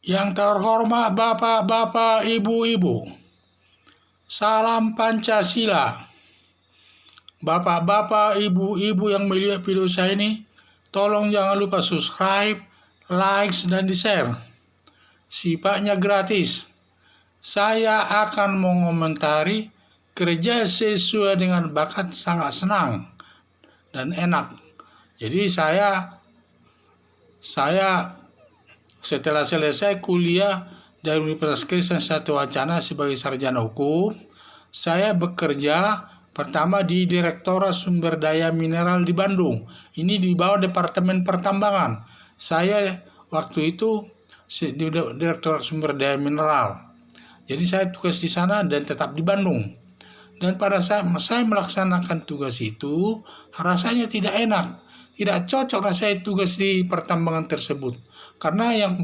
Yang terhormat Bapak-bapak, Ibu-ibu, salam Pancasila. Bapak-bapak, Ibu-ibu yang melihat video saya ini, tolong jangan lupa subscribe, like, dan di-share. Sifatnya gratis. Saya akan mengomentari kerja sesuai dengan bakat, sangat senang dan enak. Jadi saya setelah selesai kuliah dari Universitas Kristen Satu Wacana sebagai sarjana hukum, saya bekerja pertama di Direktorat Sumber Daya Mineral di Bandung. Ini di bawah Departemen Pertambangan. Saya waktu itu di Direktorat Sumber Daya Mineral. Jadi saya tugas di sana dan tetap di Bandung. Dan pada saat saya melaksanakan tugas itu, rasanya tidak enak. Tidak cocok rasanya tugas di pertambangan tersebut. Karena yang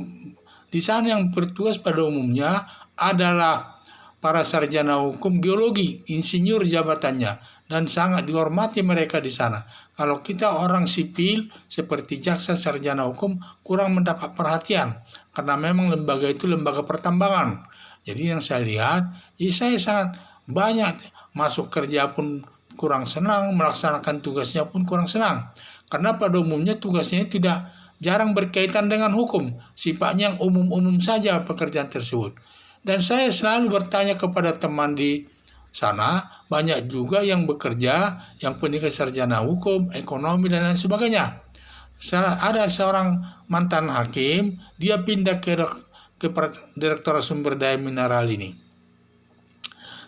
di sana yang bertugas pada umumnya adalah para sarjana hukum geologi, insinyur jabatannya, dan sangat dihormati mereka di sana. Kalau kita orang sipil seperti jaksa, sarjana hukum kurang mendapat perhatian karena memang lembaga itu lembaga pertambangan. Jadi yang saya lihat, saya sangat banyak masuk kerja pun kurang senang, melaksanakan tugasnya pun kurang senang. Karena pada umumnya tugasnya tidak jarang berkaitan dengan hukum, sifatnya yang umum-umum saja pekerjaan tersebut. Dan saya selalu bertanya kepada teman di sana, banyak juga yang bekerja, yang pendidikan sarjana hukum, ekonomi, dan lain sebagainya. Ada seorang mantan hakim, dia pindah ke Direktorat Sumber Daya Mineral ini.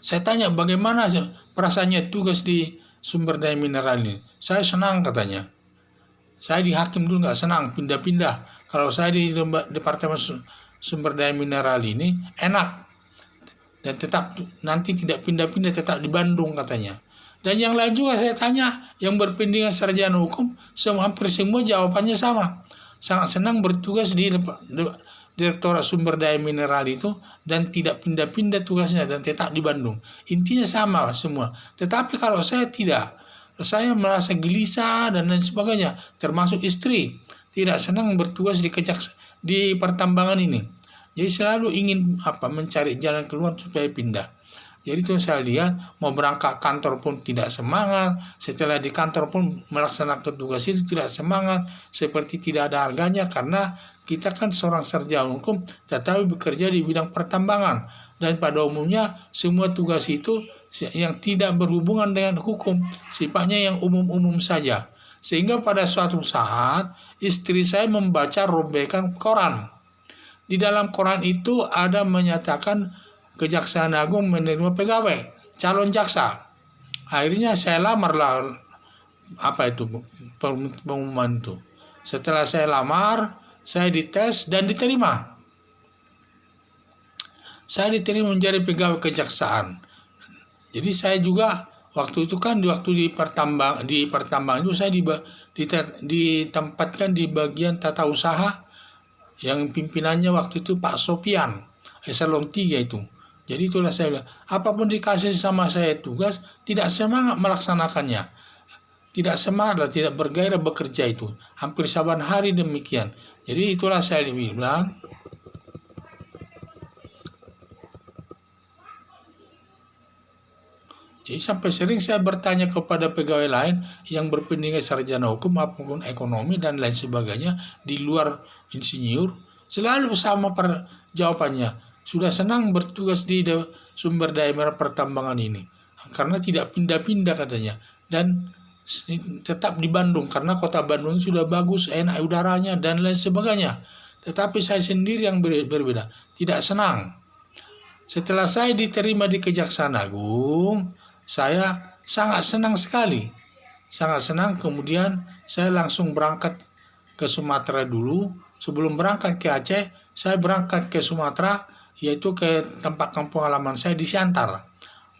Saya tanya bagaimana perasaannya tugas di sumber daya mineral ini. Saya senang katanya. Saya di hakim dulu nggak senang, pindah-pindah. Kalau saya di Departemen Sumber Daya Mineral ini enak. Dan tetap nanti tidak pindah-pindah, tetap di Bandung katanya. Dan yang lain juga saya tanya, yang berpendidikan sarjana hukum, hampir semua jawabannya sama. Sangat senang bertugas di Direktorat Sumber Daya Mineral itu dan tidak pindah-pindah tugasnya dan tetap di Bandung. Intinya sama semua. Tetapi kalau saya tidak, saya merasa gelisah dan lain sebagainya, termasuk istri tidak senang bertugas di pertambangan ini. Jadi selalu ingin mencari jalan keluar supaya pindah. Jadi itu saya lihat mau berangkat kantor pun tidak semangat, setelah di kantor pun melaksanakan tugas itu tidak semangat, seperti tidak ada harganya karena kita kan seorang sarjana hukum tetapi bekerja di bidang pertambangan dan pada umumnya semua tugas itu yang tidak berhubungan dengan hukum, sifatnya yang umum-umum saja. Sehingga pada suatu saat istri saya membaca robekan koran. Di dalam koran itu ada menyatakan Kejaksaan Agung menerima pegawai calon jaksa. Akhirnya saya lamarlah pengumuman itu. Setelah saya lamar, saya dites dan diterima. Saya diterima menjadi pegawai kejaksaan. Jadi saya juga waktu itu kan di pertambangan itu saya ditempatkan di bagian tata usaha yang pimpinannya waktu itu Pak Sopian, eselon 3 itu. Jadi itulah saya bilang, apapun dikasih sama saya tugas, tidak semangat melaksanakannya. Tidak semangat, tidak bergairah bekerja itu. Hampir saban hari demikian. Jadi itulah saya bilang, jadi sampai sering saya bertanya kepada pegawai lain yang berpendidikan sarjana hukum maupun ekonomi dan lain sebagainya di luar insinyur, selalu sama jawabannya. Sudah senang bertugas di sumber daya mineral pertambangan ini karena tidak pindah-pindah katanya dan tetap di Bandung karena kota Bandung sudah bagus, enak udaranya dan lain sebagainya. Tetapi saya sendiri yang berbeda, tidak senang. Setelah saya diterima di Kejaksaan Agung, saya sangat senang sekali. Sangat senang, kemudian saya langsung berangkat ke Sumatera dulu. Sebelum berangkat ke Aceh, saya berangkat ke Sumatera, yaitu ke tempat kampung halaman saya di Siantar.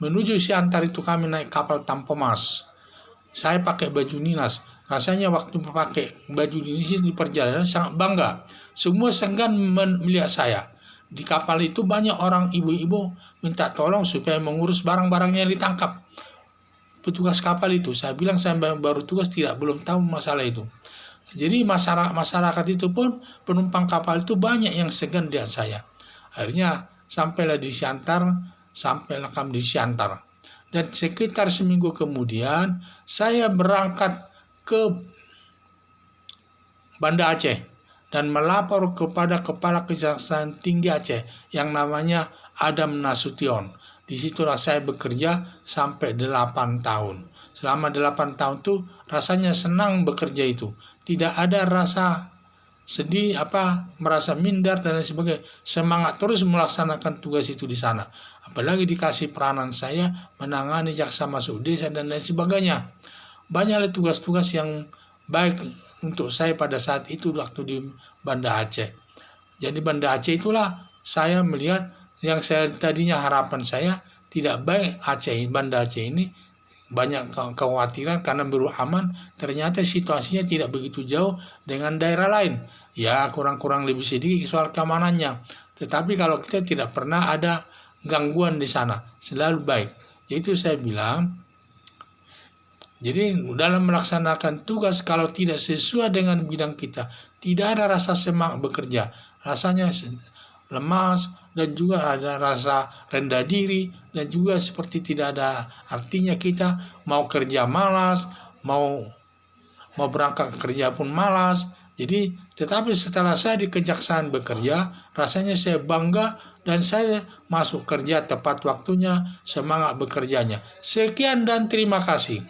Menuju Siantar itu kami naik kapal Tampomas. Saya pakai baju dinas. Rasanya waktu pakai baju dinas di perjalanan sangat bangga. Semua segan melihat saya. Di kapal itu banyak orang ibu-ibu minta tolong supaya mengurus barang-barangnya yang ditangkap petugas kapal itu. Saya bilang saya baru tugas, belum tahu masalah itu. Jadi masyarakat itu pun, penumpang kapal itu banyak yang segan lihat saya. Akhirnya sampailah di Siantar, sampai lekam di Siantar. Dan sekitar seminggu kemudian saya berangkat ke Banda Aceh dan melapor kepada Kepala Kejaksaan Tinggi Aceh yang namanya Adam Nasution. Disitulah saya bekerja sampai 8 tahun. Selama 8 tahun itu rasanya senang bekerja itu. Tidak ada rasa sedih, merasa minder dan lain sebagainya. Semangat terus melaksanakan tugas itu di sana. Apalagi dikasih peranan saya menangani jaksa masuk desa dan lain sebagainya. Banyaklah tugas-tugas yang baik untuk saya pada saat itu waktu di Banda Aceh. Jadi Banda Aceh itulah saya melihat yang saya tadinya harapan saya tidak baik Banda Aceh ini banyak kekhawatiran karena baru aman, ternyata situasinya tidak begitu jauh dengan daerah lain. Ya kurang-kurang lebih sedikit soal keamanannya. Tetapi kalau kita tidak pernah ada gangguan di sana, selalu baik. Yaitu saya bilang, jadi dalam melaksanakan tugas kalau tidak sesuai dengan bidang kita, tidak ada rasa semangat bekerja. Rasanya lemas dan juga ada rasa rendah diri dan juga seperti tidak ada artinya kita mau kerja malas, mau berangkat kerja pun malas. Jadi tetapi setelah saya di kejaksaan bekerja, rasanya saya bangga dan saya masuk kerja tepat waktunya, semangat bekerjanya. Sekian dan terima kasih.